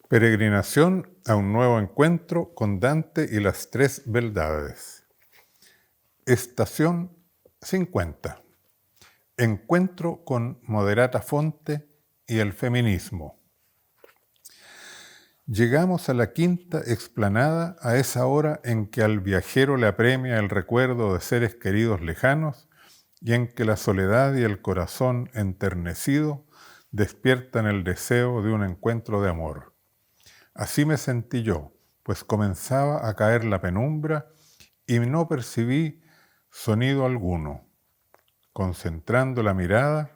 Peregrinación a un nuevo encuentro con Dante y las tres beldades. Estación 50. Encuentro con Moderata Fonte y el feminismo. Llegamos a la quinta explanada a esa hora en que al viajero le apremia el recuerdo de seres queridos lejanos y en que la soledad y el corazón enternecido despiertan el deseo de un encuentro de amor. Así me sentí yo, pues comenzaba a caer la penumbra y no percibí sonido alguno. Concentrando la mirada,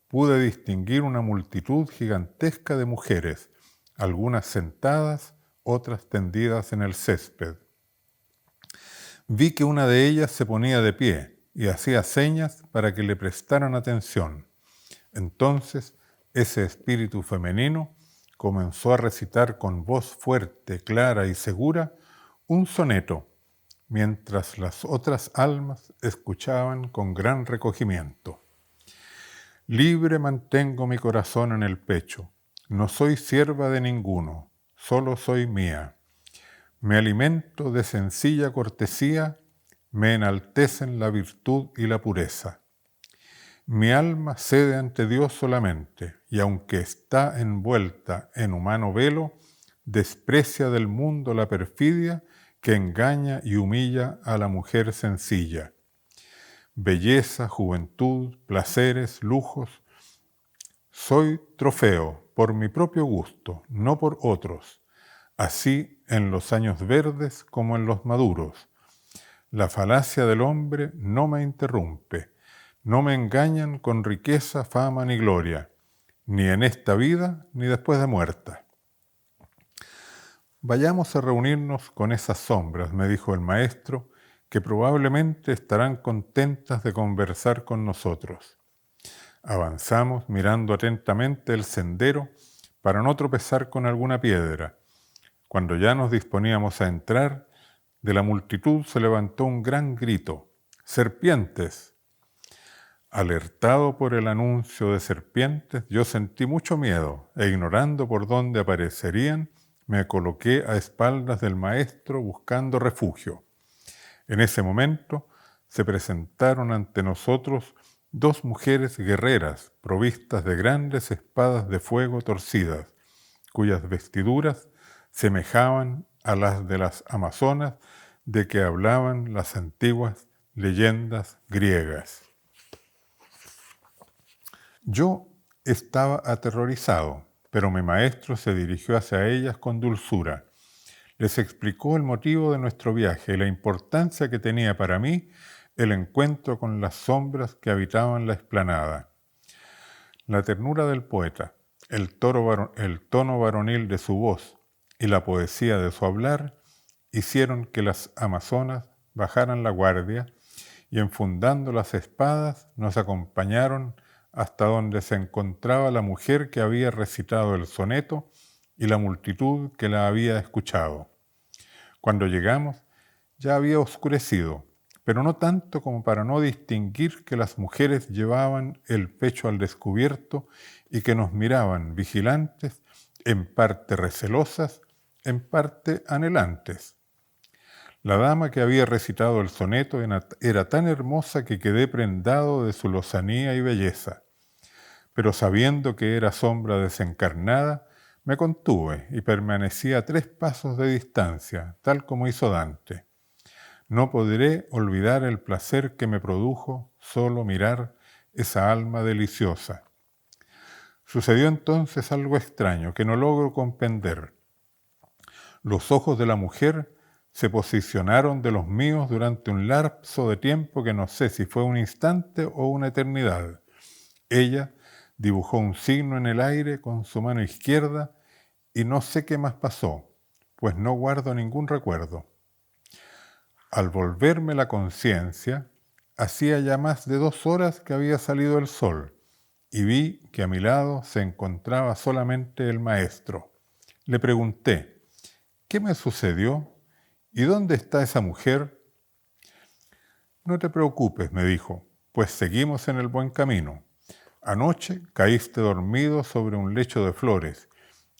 pude distinguir una multitud gigantesca de mujeres, algunas sentadas, otras tendidas en el césped. Vi que una de ellas se ponía de pie y hacía señas para que le prestaran atención. Entonces, ese espíritu femenino comenzó a recitar con voz fuerte, clara y segura un soneto, mientras las otras almas escuchaban con gran recogimiento. Libre mantengo mi corazón en el pecho, no soy sierva de ninguno, solo soy mía. Me alimento de sencilla cortesía, me enaltecen la virtud y la pureza. Mi alma cede ante Dios solamente, y aunque está envuelta en humano velo, desprecia del mundo la perfidia que engaña y humilla a la mujer sencilla. Belleza, juventud, placeres, lujos, soy trofeo por mi propio gusto, no por otros, así en los años verdes como en los maduros. La falacia del hombre no me interrumpe. No me engañan con riqueza, fama ni gloria, ni en esta vida ni después de muerta. Vayamos a reunirnos con esas sombras, me dijo el maestro, que probablemente estarán contentas de conversar con nosotros. Avanzamos mirando atentamente el sendero para no tropezar con alguna piedra. Cuando ya nos disponíamos a entrar, de la multitud se levantó un gran grito: ¡Serpientes! Alertado por el anuncio de serpientes, yo sentí mucho miedo e ignorando por dónde aparecerían, me coloqué a espaldas del maestro buscando refugio. En ese momento se presentaron ante nosotros dos mujeres guerreras provistas de grandes espadas de fuego torcidas, cuyas vestiduras semejaban a las de las amazonas de que hablaban las antiguas leyendas griegas. Yo estaba aterrorizado, pero mi maestro se dirigió hacia ellas con dulzura. Les explicó el motivo de nuestro viaje y la importancia que tenía para mí el encuentro con las sombras que habitaban la explanada. La ternura del poeta, el tono varonil de su voz y la poesía de su hablar hicieron que las amazonas bajaran la guardia y enfundando las espadas nos acompañaron hasta donde se encontraba la mujer que había recitado el soneto y la multitud que la había escuchado. Cuando llegamos, ya había oscurecido, pero no tanto como para no distinguir que las mujeres llevaban el pecho al descubierto y que nos miraban vigilantes, en parte recelosas, en parte anhelantes. La dama que había recitado el soneto era tan hermosa que quedé prendado de su lozanía y belleza. Pero sabiendo que era sombra desencarnada, me contuve y permanecí a 3 pasos de distancia, tal como hizo Dante. No podré olvidar el placer que me produjo solo mirar esa alma deliciosa. Sucedió entonces algo extraño que no logro comprender. Los ojos de la mujer se posicionaron de los míos durante un lapso de tiempo que no sé si fue un instante o una eternidad. Ella dibujó un signo en el aire con su mano izquierda y no sé qué más pasó, pues no guardo ningún recuerdo. Al volverme la conciencia, hacía ya más de 2 horas que había salido el sol y vi que a mi lado se encontraba solamente el maestro. Le pregunté: ¿qué me sucedió? ¿Y dónde está esa mujer? No te preocupes, me dijo, pues seguimos en el buen camino. Anoche caíste dormido sobre un lecho de flores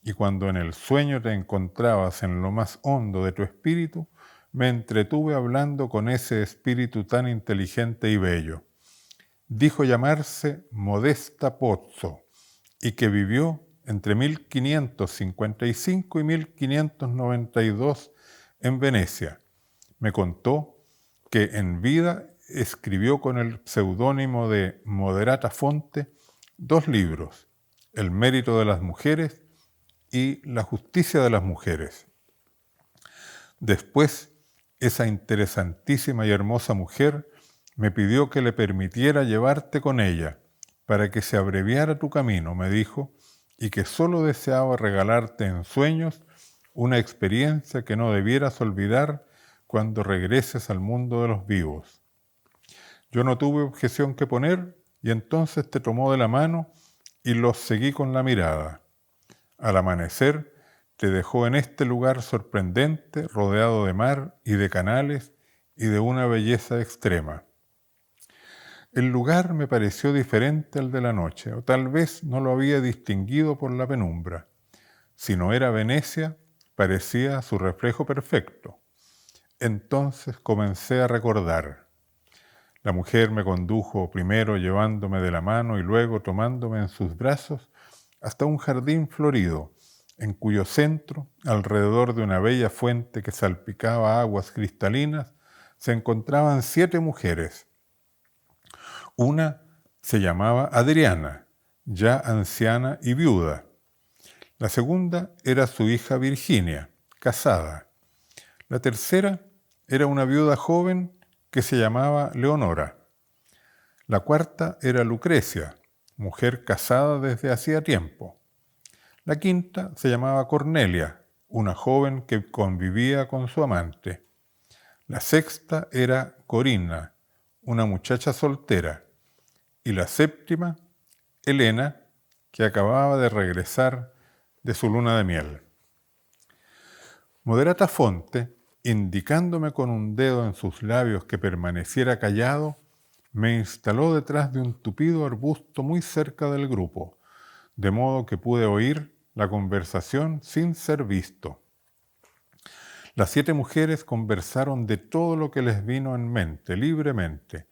y cuando en el sueño te encontrabas en lo más hondo de tu espíritu, me entretuve hablando con ese espíritu tan inteligente y bello. Dijo llamarse Modesta Pozzo y que vivió entre 1555 y 1592 en Venecia. Me contó que en vida escribió con el seudónimo de Moderata Fonte 2 libros, El mérito de las mujeres y La justicia de las mujeres. Después, esa interesantísima y hermosa mujer me pidió que le permitiera llevarte con ella, para que se abreviara tu camino, me dijo, y que solo deseaba regalarte en sueños una experiencia que no debieras olvidar cuando regreses al mundo de los vivos. Yo no tuve objeción que poner, y entonces te tomó de la mano y los seguí con la mirada. Al amanecer, te dejó en este lugar sorprendente, rodeado de mar y de canales y de una belleza extrema. El lugar me pareció diferente al de la noche, o tal vez no lo había distinguido por la penumbra. Si no era Venecia, parecía su reflejo perfecto. Entonces comencé a recordar. La mujer me condujo primero llevándome de la mano y luego tomándome en sus brazos hasta un jardín florido, en cuyo centro, alrededor de una bella fuente que salpicaba aguas cristalinas, se encontraban 7 mujeres. Una se llamaba Adriana, ya anciana y viuda. La segunda era su hija Virginia, casada. La tercera era una viuda joven que se llamaba Leonora. La cuarta era Lucrecia, mujer casada desde hacía tiempo. La quinta se llamaba Cornelia, una joven que convivía con su amante. La sexta era Corina, una muchacha soltera. Y la séptima, Elena, que acababa de regresar de su luna de miel. Moderata Fonte, indicándome con un dedo en sus labios que permaneciera callado, me instaló detrás de un tupido arbusto muy cerca del grupo, de modo que pude oír la conversación sin ser visto. Las 7 mujeres conversaron de todo lo que les vino en mente, libremente.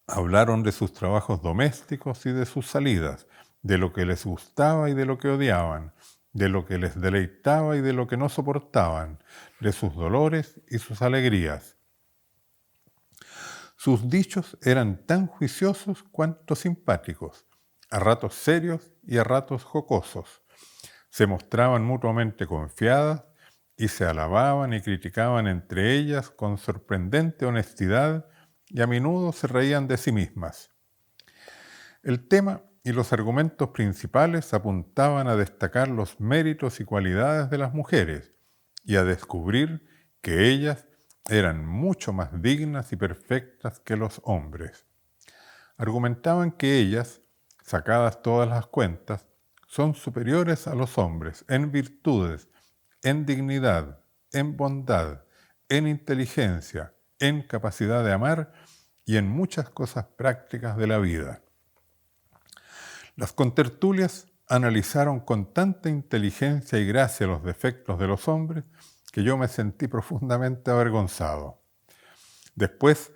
Hablaron de sus trabajos domésticos y de sus salidas, de lo que les gustaba y de lo que odiaban, de lo que les deleitaba y de lo que no soportaban, de sus dolores y sus alegrías. Sus dichos eran tan juiciosos cuanto simpáticos, a ratos serios y a ratos jocosos. Se mostraban mutuamente confiadas y se alababan y criticaban entre ellas con sorprendente honestidad y a menudo se reían de sí mismas. El tema y los argumentos principales apuntaban a destacar los méritos y cualidades de las mujeres y a descubrir que ellas eran mucho más dignas y perfectas que los hombres. Argumentaban que ellas, sacadas todas las cuentas, son superiores a los hombres en virtudes, en dignidad, en bondad, en inteligencia, en capacidad de amar y en muchas cosas prácticas de la vida. Las contertulias analizaron con tanta inteligencia y gracia los defectos de los hombres que yo me sentí profundamente avergonzado. Después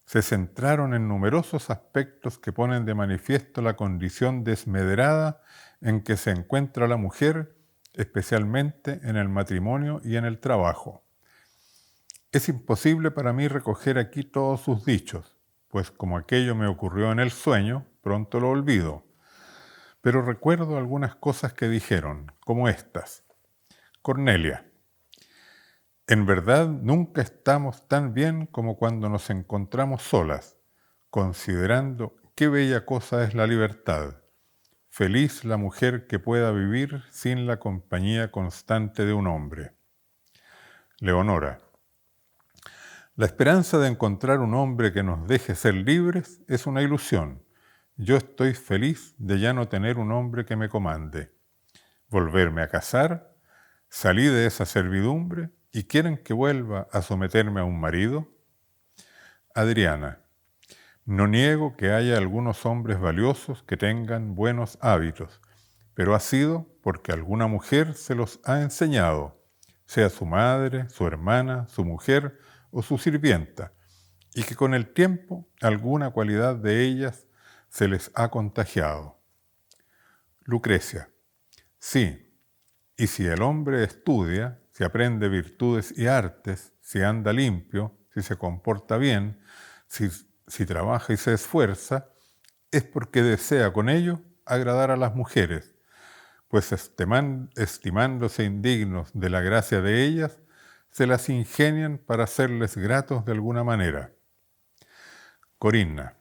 se centraron en numerosos aspectos que ponen de manifiesto la condición desmedrada en que se encuentra la mujer, especialmente en el matrimonio y en el trabajo. Es imposible para mí recoger aquí todos sus dichos, pues como aquello me ocurrió en el sueño, pronto lo olvido. Pero recuerdo algunas cosas que dijeron, como estas. Cornelia: en verdad nunca estamos tan bien como cuando nos encontramos solas, considerando qué bella cosa es la libertad. Feliz la mujer que pueda vivir sin la compañía constante de un hombre. Leonora: la esperanza de encontrar un hombre que nos deje ser libres es una ilusión. Yo estoy feliz de ya no tener un hombre que me comande. Volverme a casar, salí de esa servidumbre y quieren que vuelva a someterme a un marido. Adriana: no niego que haya algunos hombres valiosos que tengan buenos hábitos, pero ha sido porque alguna mujer se los ha enseñado, sea su madre, su hermana, su mujer o su sirvienta, y que con el tiempo alguna cualidad de ellas se les ha contagiado. Lucrecia. Sí, y si el hombre estudia, si aprende virtudes y artes, si anda limpio, si se comporta bien, si trabaja y se esfuerza, es porque desea con ello agradar a las mujeres, pues estimándose indignos de la gracia de ellas, se las ingenian para hacerles gratos de alguna manera. Corinna.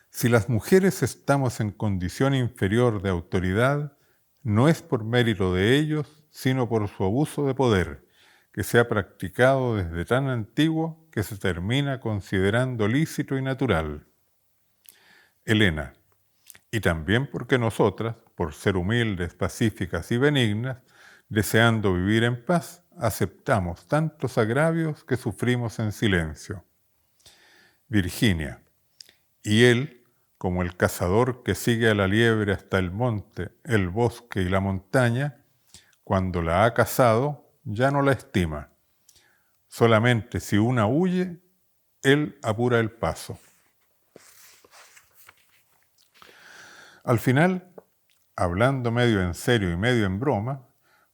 Si las mujeres estamos en condición inferior de autoridad, no es por mérito de ellos, sino por su abuso de poder, que se ha practicado desde tan antiguo que se termina considerando lícito y natural. Helena. Y también porque nosotras, por ser humildes, pacíficas y benignas, deseando vivir en paz, aceptamos tantos agravios que sufrimos en silencio. Virginia. Y él, como el cazador que sigue a la liebre hasta el monte, el bosque y la montaña, cuando la ha cazado, ya no la estima. Solamente si una huye, él apura el paso. Al final, hablando medio en serio y medio en broma,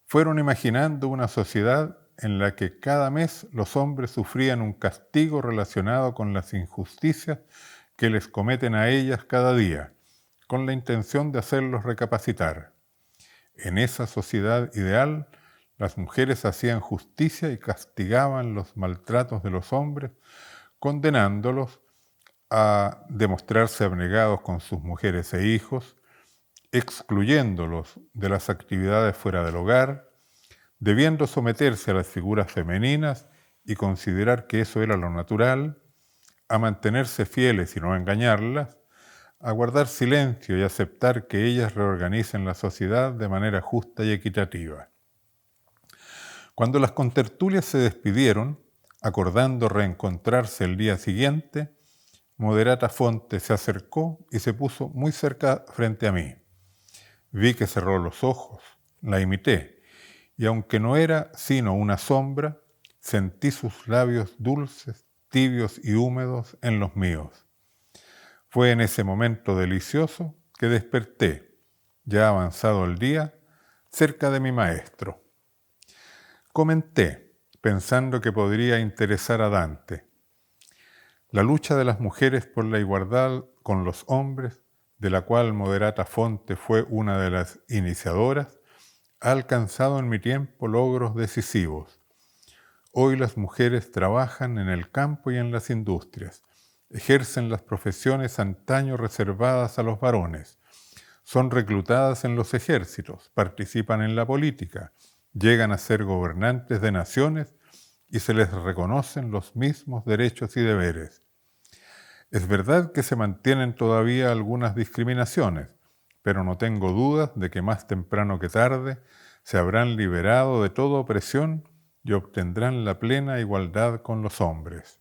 fueron imaginando una sociedad en la que cada mes los hombres sufrían un castigo relacionado con las injusticias que les cometen a ellas cada día, con la intención de hacerlos recapacitar. En esa sociedad ideal, las mujeres hacían justicia y castigaban los maltratos de los hombres, condenándolos a demostrarse abnegados con sus mujeres e hijos, excluyéndolos de las actividades fuera del hogar, debiendo someterse a las figuras femeninas y considerar que eso era lo natural, a mantenerse fieles y no engañarlas, a guardar silencio y aceptar que ellas reorganicen la sociedad de manera justa y equitativa. Cuando las contertulias se despidieron, acordando reencontrarse el día siguiente, Moderata Fonte se acercó y se puso muy cerca frente a mí. Vi que cerró los ojos, la imité, y aunque no era sino una sombra, sentí sus labios dulces, tibios y húmedos en los míos. Fue en ese momento delicioso que desperté, ya avanzado el día, cerca de mi maestro. Comenté, pensando que podría interesar a Dante. La lucha de las mujeres por la igualdad con los hombres, de la cual Moderata Fonte fue una de las iniciadoras, ha alcanzado en mi tiempo logros decisivos. Hoy las mujeres trabajan en el campo y en las industrias, ejercen las profesiones antaño reservadas a los varones, son reclutadas en los ejércitos, participan en la política, llegan a ser gobernantes de naciones y se les reconocen los mismos derechos y deberes. Es verdad que se mantienen todavía algunas discriminaciones, pero no tengo dudas de que más temprano que tarde se habrán liberado de toda opresión y obtendrán la plena igualdad con los hombres.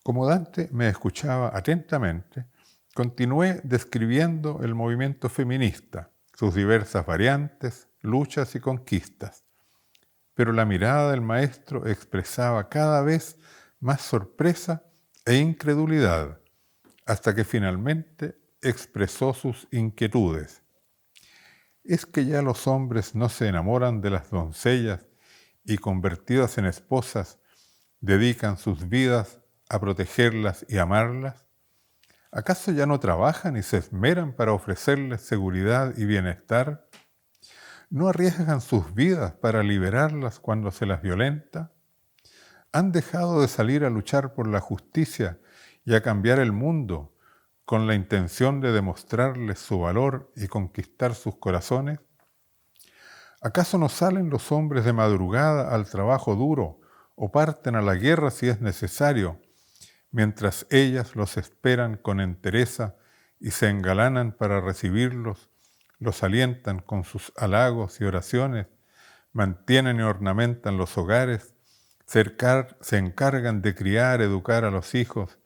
Como Dante me escuchaba atentamente, continué describiendo el movimiento feminista, sus diversas variantes, luchas y conquistas. Pero la mirada del maestro expresaba cada vez más sorpresa e incredulidad, hasta que finalmente expresó sus inquietudes. ¿Es que ya los hombres no se enamoran de las doncellas y convertidas en esposas dedican sus vidas a protegerlas y amarlas? ¿Acaso ya no trabajan y se esmeran para ofrecerles seguridad y bienestar? ¿No arriesgan sus vidas para liberarlas cuando se las violenta? ¿Han dejado de salir a luchar por la justicia y a cambiar el mundo con la intención de demostrarles su valor y conquistar sus corazones? ¿Acaso no salen los hombres de madrugada al trabajo duro o parten a la guerra si es necesario, mientras ellas los esperan con entereza y se engalanan para recibirlos, los alientan con sus halagos y oraciones, mantienen y ornamentan los hogares, se encargan de criar, educar a los hijos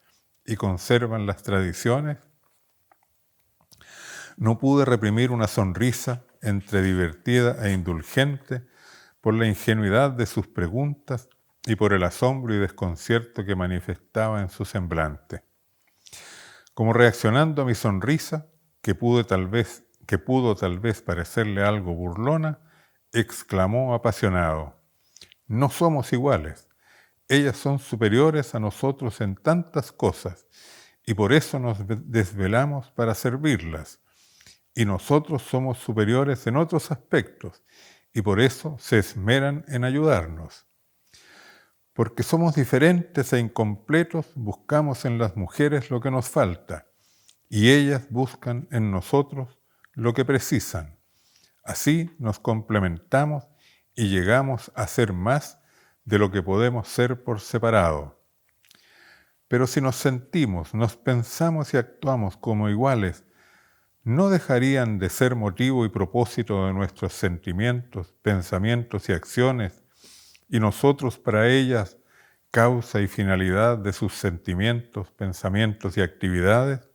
y conservan las tradiciones? No pude reprimir una sonrisa entre divertida e indulgente por la ingenuidad de sus preguntas y por el asombro y desconcierto que manifestaba en su semblante. Como reaccionando a mi sonrisa, que pudo tal vez parecerle algo burlona, exclamó apasionado: «No somos iguales. Ellas son superiores a nosotros en tantas cosas, y por eso nos desvelamos para servirlas. Y nosotros somos superiores en otros aspectos, y por eso se esmeran en ayudarnos. Porque somos diferentes e incompletos, buscamos en las mujeres lo que nos falta, y ellas buscan en nosotros lo que precisan. Así nos complementamos y llegamos a ser más de lo que podemos ser por separado. Pero si nos sentimos, nos pensamos y actuamos como iguales, ¿no dejarían de ser motivo y propósito de nuestros sentimientos, pensamientos y acciones, y nosotros para ellas causa y finalidad de sus sentimientos, pensamientos y actividades?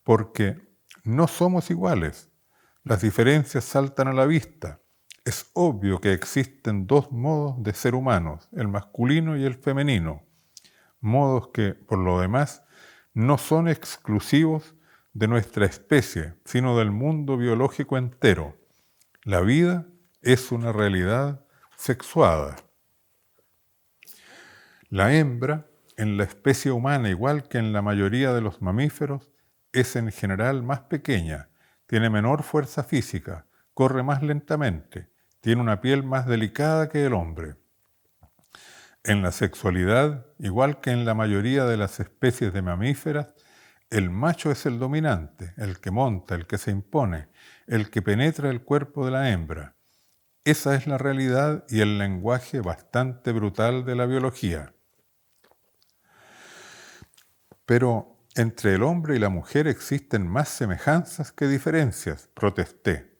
Porque no somos iguales. Las diferencias saltan a la vista. Es obvio que existen dos modos de ser humanos, el masculino y el femenino, modos que, por lo demás, no son exclusivos de nuestra especie, sino del mundo biológico entero. La vida es una realidad sexuada. La hembra, en la especie humana, igual que en la mayoría de los mamíferos, es en general más pequeña, tiene menor fuerza física, corre más lentamente, tiene una piel más delicada que el hombre. En la sexualidad, igual que en la mayoría de las especies de mamíferas, el macho es el dominante, el que monta, el que se impone, el que penetra el cuerpo de la hembra. Esa es la realidad y el lenguaje bastante brutal de la biología. Pero entre el hombre y la mujer existen más semejanzas que diferencias, protesté.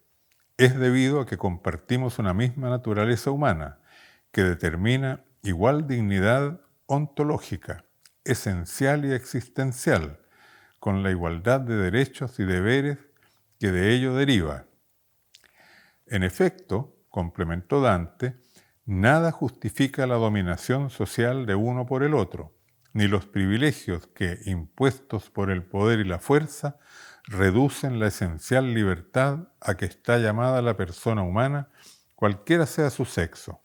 Es debido a que compartimos una misma naturaleza humana, que determina igual dignidad ontológica, esencial y existencial, con la igualdad de derechos y deberes que de ello deriva. En efecto, complementó Dante, nada justifica la dominación social de uno por el otro, ni los privilegios que, impuestos por el poder y la fuerza, reducen la esencial libertad a que está llamada la persona humana, cualquiera sea su sexo.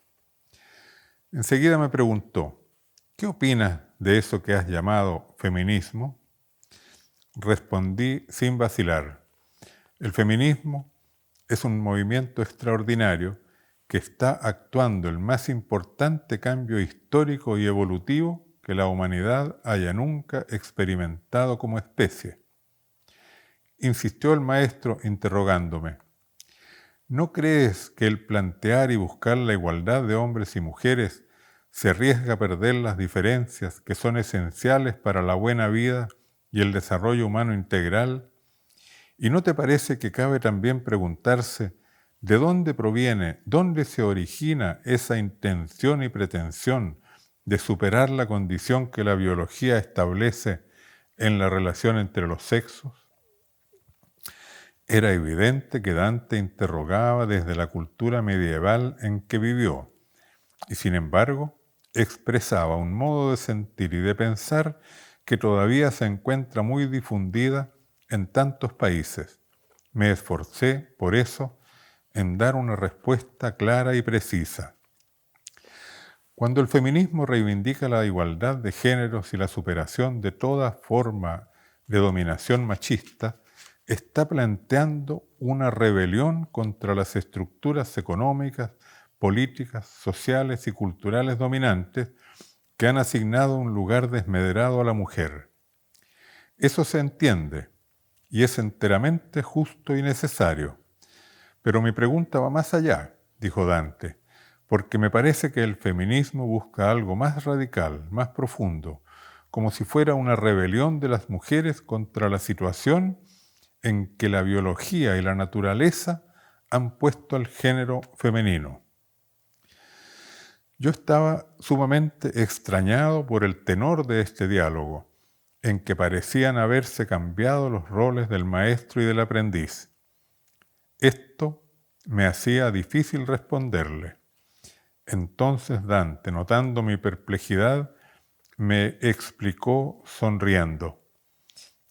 Enseguida me preguntó: ¿qué opinas de eso que has llamado feminismo? Respondí sin vacilar: el feminismo es un movimiento extraordinario que está actuando el más importante cambio histórico y evolutivo que la humanidad haya nunca experimentado como especie. Insistió el maestro interrogándome: ¿no crees que el plantear y buscar la igualdad de hombres y mujeres se arriesga a perder las diferencias que son esenciales para la buena vida y el desarrollo humano integral? ¿Y no te parece que cabe también preguntarse de dónde proviene, dónde se origina esa intención y pretensión de superar la condición que la biología establece en la relación entre los sexos? Era evidente que Dante interrogaba desde la cultura medieval en que vivió, y sin embargo expresaba un modo de sentir y de pensar que todavía se encuentra muy difundida en tantos países. Me esforcé, por eso, en dar una respuesta clara y precisa. Cuando el feminismo reivindica la igualdad de géneros y la superación de toda forma de dominación machista, está planteando una rebelión contra las estructuras económicas, políticas, sociales y culturales dominantes que han asignado un lugar desmedrado a la mujer. Eso se entiende y es enteramente justo y necesario. Pero mi pregunta va más allá, dijo Dante, porque me parece que el feminismo busca algo más radical, más profundo, como si fuera una rebelión de las mujeres contra la situación en que la biología y la naturaleza han puesto al género femenino. Yo estaba sumamente extrañado por el tenor de este diálogo en que parecían haberse cambiado los roles del maestro y del aprendiz. Esto me hacía difícil responderle. Entonces Dante, notando mi perplejidad, me explicó sonriendo: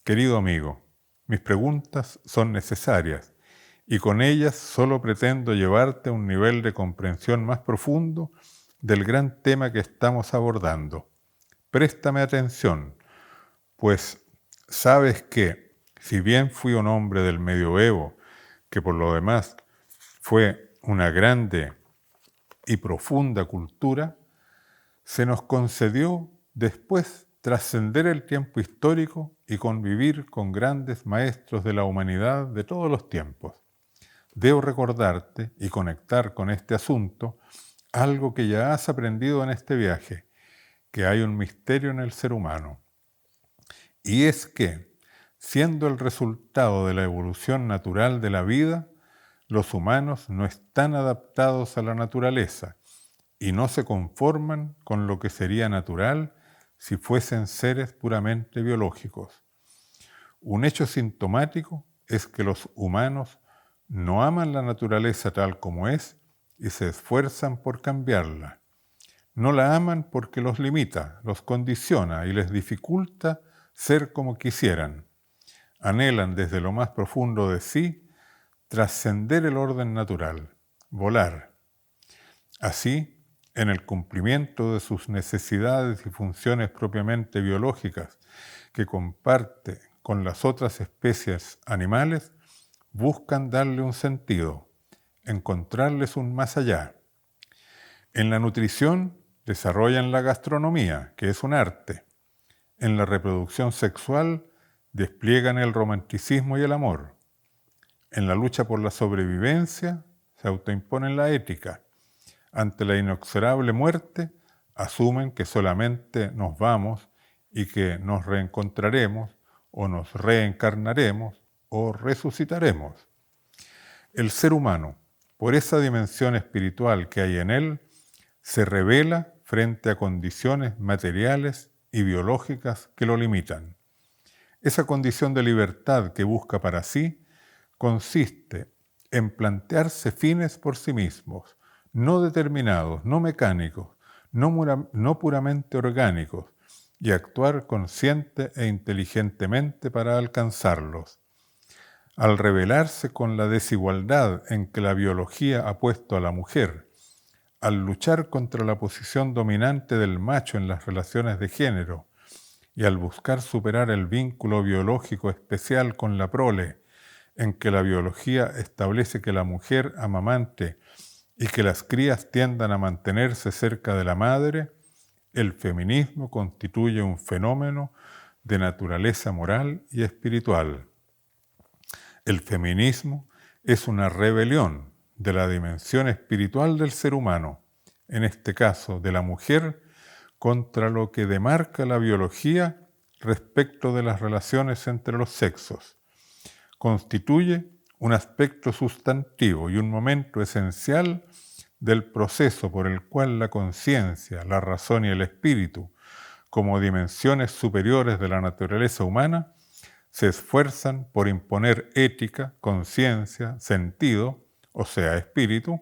querido amigo, mis preguntas son necesarias y con ellas solo pretendo llevarte a un nivel de comprensión más profundo del gran tema que estamos abordando. Préstame atención, pues sabes que, si bien fui un hombre del medioevo, que por lo demás fue una grande y profunda cultura, se nos concedió después trascender el tiempo histórico y convivir con grandes maestros de la humanidad de todos los tiempos. Debo recordarte y conectar con este asunto algo que ya has aprendido en este viaje, que hay un misterio en el ser humano. Y es que, siendo el resultado de la evolución natural de la vida, los humanos no están adaptados a la naturaleza y no se conforman con lo que sería natural si fuesen seres puramente biológicos. Un hecho sintomático es que los humanos no aman la naturaleza tal como es y se esfuerzan por cambiarla. No la aman porque los limita, los condiciona y les dificulta ser como quisieran. Anhelan desde lo más profundo de sí trascender el orden natural, volar. Así, en el cumplimiento de sus necesidades y funciones propiamente biológicas que comparte con las otras especies animales, buscan darle un sentido, encontrarles un más allá. En la nutrición desarrollan la gastronomía, que es un arte. En la reproducción sexual despliegan el romanticismo y el amor. En la lucha por la sobrevivencia se autoimponen la ética. Ante la inexorable muerte, asumen que solamente nos vamos y que nos reencontraremos o nos reencarnaremos o resucitaremos. El ser humano, por esa dimensión espiritual que hay en él, se revela frente a condiciones materiales y biológicas que lo limitan. Esa condición de libertad que busca para sí consiste en plantearse fines por sí mismos, no determinados, no mecánicos, no puramente orgánicos, y actuar consciente e inteligentemente para alcanzarlos. Al rebelarse con la desigualdad en que la biología ha puesto a la mujer, al luchar contra la posición dominante del macho en las relaciones de género y al buscar superar el vínculo biológico especial con la prole, en que la biología establece que la mujer amamante y que las crías tiendan a mantenerse cerca de la madre, el feminismo constituye un fenómeno de naturaleza moral y espiritual. El feminismo es una rebelión de la dimensión espiritual del ser humano, en este caso de la mujer, contra lo que demarca la biología respecto de las relaciones entre los sexos. Constituye un aspecto sustantivo y un momento esencial del proceso por el cual la conciencia, la razón y el espíritu, como dimensiones superiores de la naturaleza humana, se esfuerzan por imponer ética, conciencia, sentido, o sea, espíritu,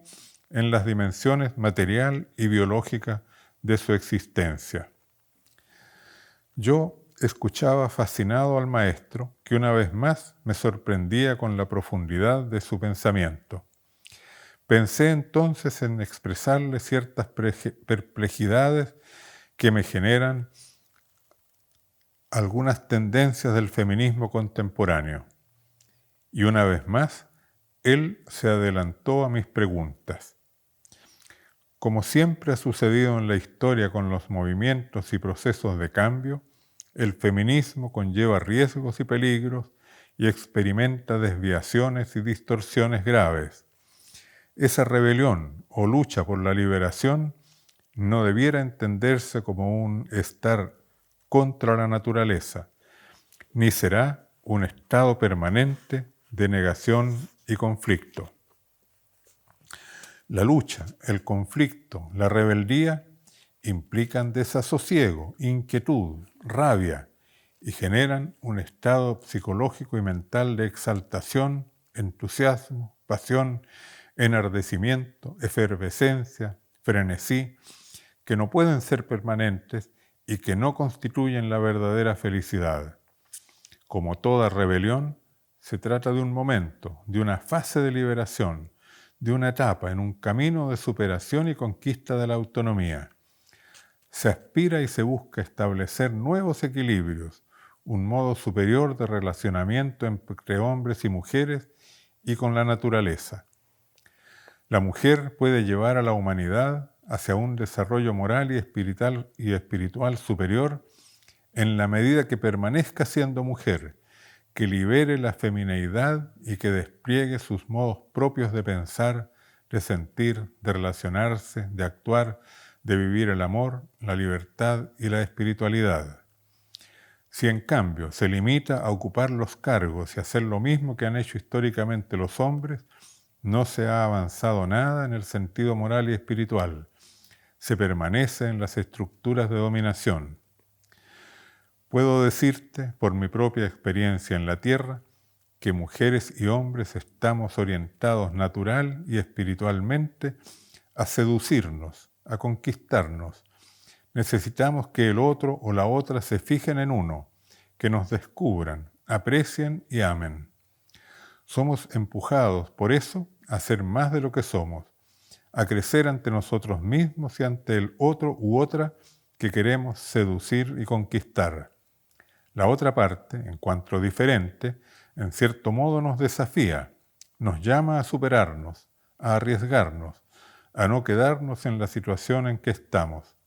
en las dimensiones material y biológica de su existencia. Yo escuchaba fascinado al maestro, que una vez más me sorprendía con la profundidad de su pensamiento. Pensé entonces en expresarle ciertas perplejidades que me generan algunas tendencias del feminismo contemporáneo. Y una vez más, él se adelantó a mis preguntas. Como siempre ha sucedido en la historia con los movimientos y procesos de cambio, el feminismo conlleva riesgos y peligros y experimenta desviaciones y distorsiones graves. Esa rebelión o lucha por la liberación no debiera entenderse como un estar contra la naturaleza, ni será un estado permanente de negación y conflicto. La lucha, el conflicto, la rebeldía implican desasosiego, inquietud, rabia y generan un estado psicológico y mental de exaltación, entusiasmo, pasión, enardecimiento, efervescencia, frenesí, que no pueden ser permanentes y que no constituyen la verdadera felicidad. Como toda rebelión, se trata de un momento, de una fase de liberación, de una etapa en un camino de superación y conquista de la autonomía. Se aspira y se busca establecer nuevos equilibrios, un modo superior de relacionamiento entre hombres y mujeres y con la naturaleza. La mujer puede llevar a la humanidad hacia un desarrollo moral y espiritual superior en la medida que permanezca siendo mujer, que libere la femineidad y que despliegue sus modos propios de pensar, de sentir, de relacionarse, de actuar, de vivir el amor, la libertad y la espiritualidad. Si en cambio se limita a ocupar los cargos y hacer lo mismo que han hecho históricamente los hombres, no se ha avanzado nada en el sentido moral y espiritual. Se permanece en las estructuras de dominación. Puedo decirte, por mi propia experiencia en la tierra, que mujeres y hombres estamos orientados natural y espiritualmente a seducirnos, a conquistarnos. Necesitamos que el otro o la otra se fijen en uno, que nos descubran, aprecien y amen. Somos empujados, por eso, a ser más de lo que somos, a crecer ante nosotros mismos y ante el otro u otra que queremos seducir y conquistar. La otra parte, en cuanto diferente, en cierto modo nos desafía, nos llama a superarnos, a arriesgarnos, a no quedarnos en la situación en que estamos.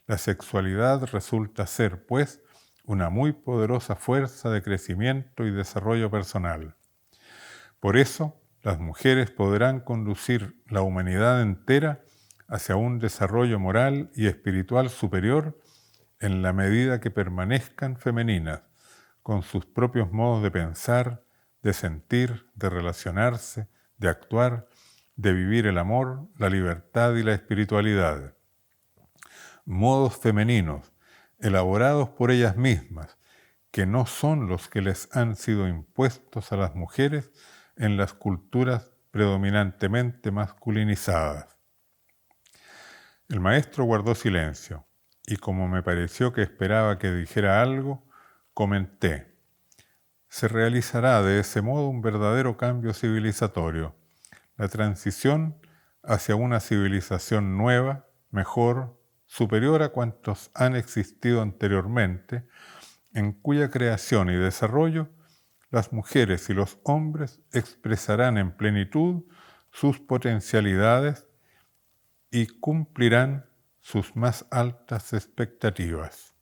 La sexualidad resulta ser, pues, una muy poderosa fuerza de crecimiento y desarrollo personal. Por eso, las mujeres podrán conducir la humanidad entera hacia un desarrollo moral y espiritual superior en la medida que permanezcan femeninas, con sus propios modos de pensar, de sentir, de relacionarse, de actuar, de vivir el amor, la libertad y la espiritualidad. Modos femeninos, elaborados por ellas mismas, que no son los que les han sido impuestos a las mujeres en las culturas predominantemente masculinizadas. El maestro guardó silencio, y como me pareció que esperaba que dijera algo, comenté: se realizará de ese modo un verdadero cambio civilizatorio, la transición hacia una civilización nueva, mejor, superior a cuantos han existido anteriormente, en cuya creación y desarrollo las mujeres y los hombres expresarán en plenitud sus potencialidades y cumplirán sus más altas expectativas.